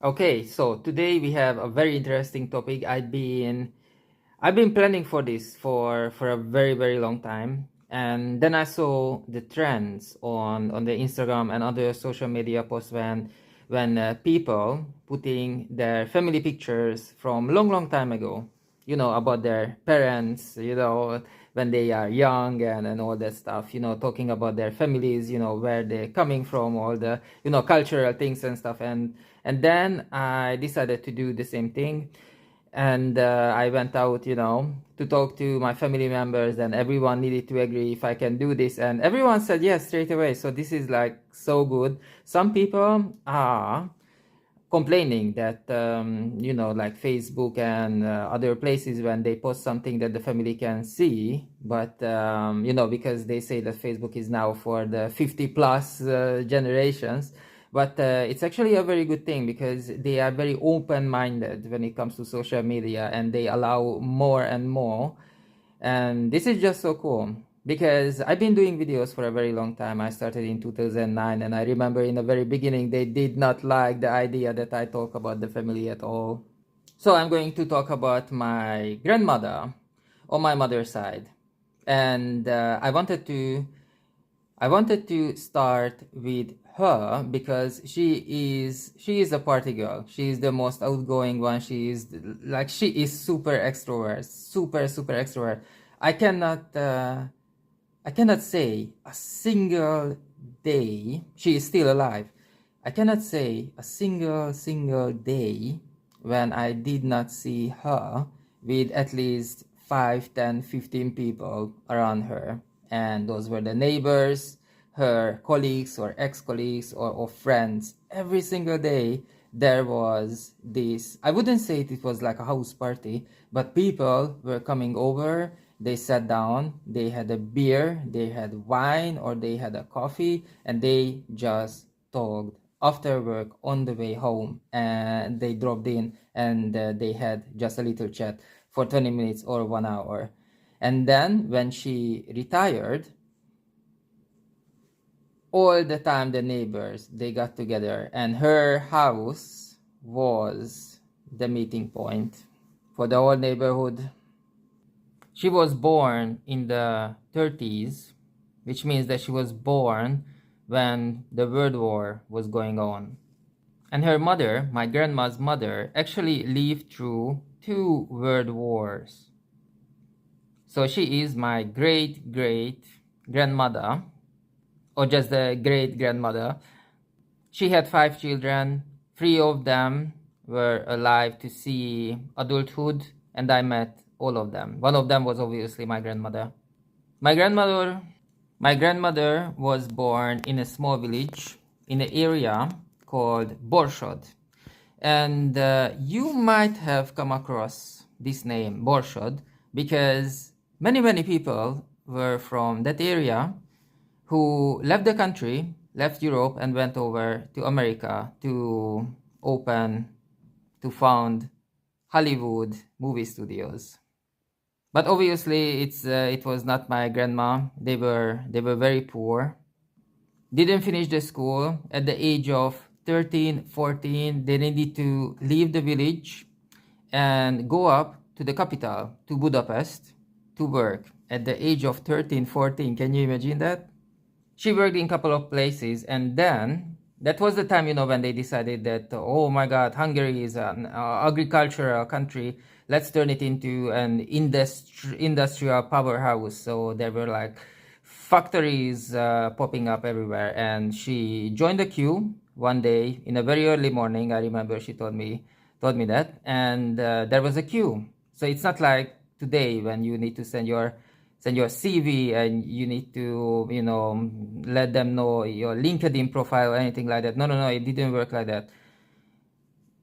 Okay, so today we have a very interesting topic. I've been planning for this for a very long time, and then I saw the trends on the Instagram and other social media posts when people putting their family pictures from long time ago, about their parents, when they are young and all that stuff, talking about their families, where they're coming from, all the cultural things and stuff, and then I decided to do the same thing. And I went out, to talk to my family members, and everyone needed to agree if I can do this, and everyone said yes straight away. So this is like so good. Some people are complaining that like Facebook and other places, when they post something that the family can see, but because they say that Facebook is now for the 50 plus generations. But it's actually a very good thing, because they are very open minded when it comes to social media, and they allow more and more. And this is just so cool, because I've been doing videos for a very long time. I started in 2009, and I remember in the very beginning they did not like the idea that I talk about the family at all. So I'm going to talk about my grandmother on my mother's side. And I wanted to start with her, because she is a party girl. She is the most outgoing one. She is super extrovert, super extrovert. I cannot I cannot say a single day she is still alive. I cannot say a single day when I did not see her with at least 5, 10, 15 people around her. And those were the neighbors, her colleagues or ex-colleagues or friends. Every single day there was this, I wouldn't say it was like a house party, but people were coming over. They sat down, they had a beer, they had wine, or they had a coffee, and they just talked after work on the way home. And they dropped in, and they had just a little chat for 20 minutes or 1 hour. And then when she retired, all the time the neighbors, they got together, and her house was the meeting point for the whole neighborhood. She was born in the 30s, which means that she was born when the World War was going on. And her mother, my grandma's mother, actually lived through 2 world wars. So she is my great grandmother, or just the great grandmother. She had 5 children. 3 of them were alive to see adulthood, and I met all of them. One of them was obviously my grandmother. My grandmother was born in a small village in an area called Borsod. And you might have come across this name, Borsod, because many people were from that area who left the country, left Europe, and went over to America to found Hollywood movie studios. But obviously, it was not my grandma. They were very poor. Didn't finish the school. At the age of 13, 14, they needed to leave the village and go up to the capital, to Budapest, to work. At the age of 13, 14, can you imagine that? She worked in a couple of places, and then that was the time, when they decided that, oh my God, Hungary is an agricultural country. Let's turn it into an industrial powerhouse. So there were like factories popping up everywhere, and she joined the queue one day in a very early morning. I remember she told me that, and there was a queue. So it's not like today when you need to send your CV, and you need to, let them know your LinkedIn profile or anything like that. No, it didn't work like that.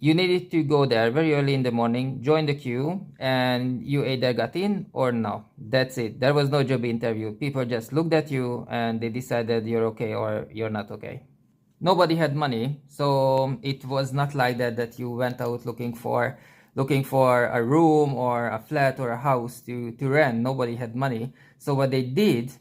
You needed to go there very early in the morning, join the queue, and you either got in or no. That's it. There was no job interview. People just looked at you and they decided you're okay or you're not okay. Nobody had money, so it was not like that you went out looking for a room or a flat or a house to rent. Nobody had money. So what they did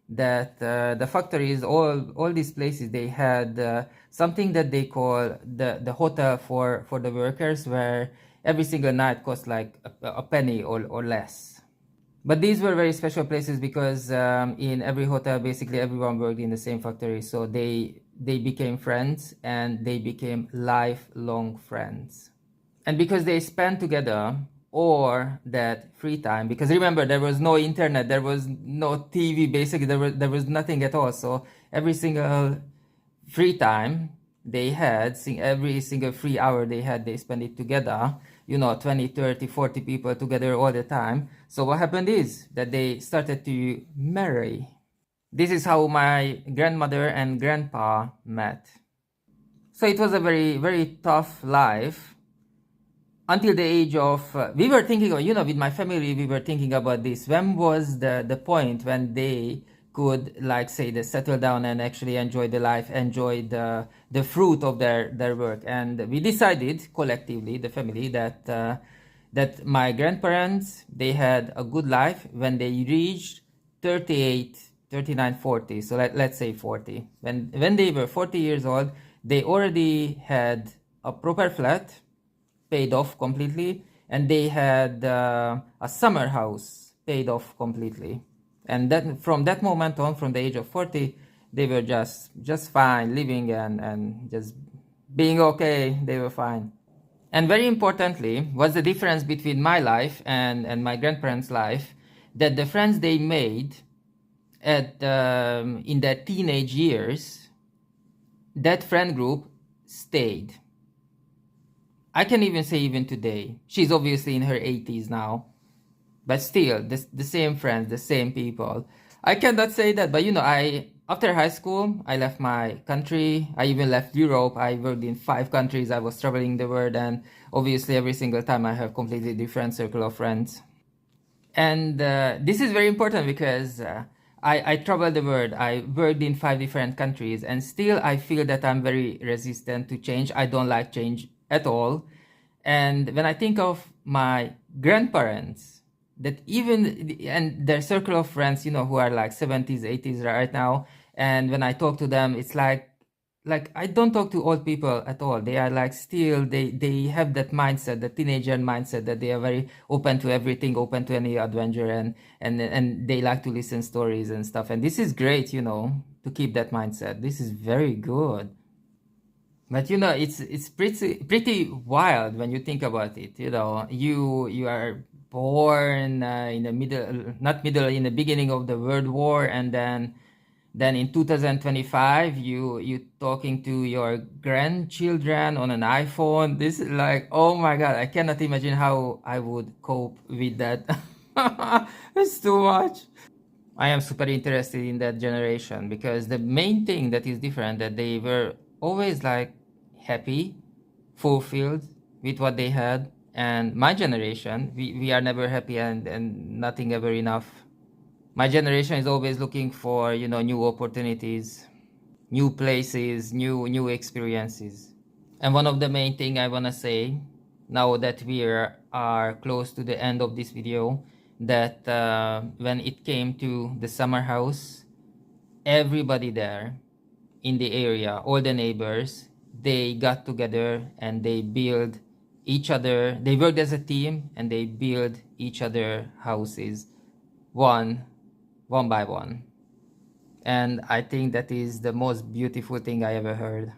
that the factories, all these places, they had something that they call the hotel for the workers, where every single night cost like a penny or less. But these were very special places because in every hotel, basically everyone worked in the same factory, so they became friends and they became lifelong friends. And because they spent together or that free time, because remember, there was no internet, there was no TV, basically there was nothing at all. So every single free time they had, every single free hour they had, they spent it together, 20, 30, 40 people together all the time. So what happened is that they started to marry. This is how my grandmother and grandpa met. So it was a very, very tough life until the age of, we were thinking, with my family, we were thinking about this. When was the point when they could, like, say, they settle down and actually enjoy the life, enjoy the fruit of their work? And we decided collectively, the family, that my grandparents, they had a good life when they reached 38, 39, 40. So let's say 40. When they were 40 years old, they already had a proper flat paid off completely, and they had a summer house paid off completely. And that, from that moment on, from the age of 40, they were just fine living and just being okay. They were fine. And very importantly was the difference between my life and my grandparents' life, that the friends they made at in their teenage years, that friend group stayed. I can even say even today. She's obviously in her 80s now, but still the same friends, the same people. I cannot say that, but I, after high school, I left my country. I even left Europe. I worked in 5 countries. I was traveling the world, and obviously every single time I have completely different circle of friends. And this is very important because I traveled the world. I worked in 5 different countries, and still I feel that I'm very resistant to change. I don't like change at all. And when I think of my grandparents, that even, and their circle of friends, who are like 70s, 80s right now, and when I talk to them, it's like I don't talk to old people at all. They are like, still, they have that mindset, the teenager mindset, that they are very open to everything, open to any adventure, and they like to listen stories and stuff. And this is great, to keep that mindset. This is very good. But it's pretty wild when you think about it. You are born in the middle, not middle, in the beginning of the World War, and then in 2025 you talking to your grandchildren on an iPhone. This is like, oh my God, I cannot imagine how I would cope with that. It's too much. I am super interested in that generation because the main thing that is different, that they were always like happy, fulfilled with what they had. And my generation, we are never happy, and nothing ever enough. My generation is always looking for, new opportunities, new places, new experiences. And one of the main thing I want to say, now that we are close to the end of this video, that when it came to the summer house, everybody there in the area, all the neighbors, they got together and they build each other. They worked as a team and they build each other houses, one by one. And I think that is the most beautiful thing I ever heard.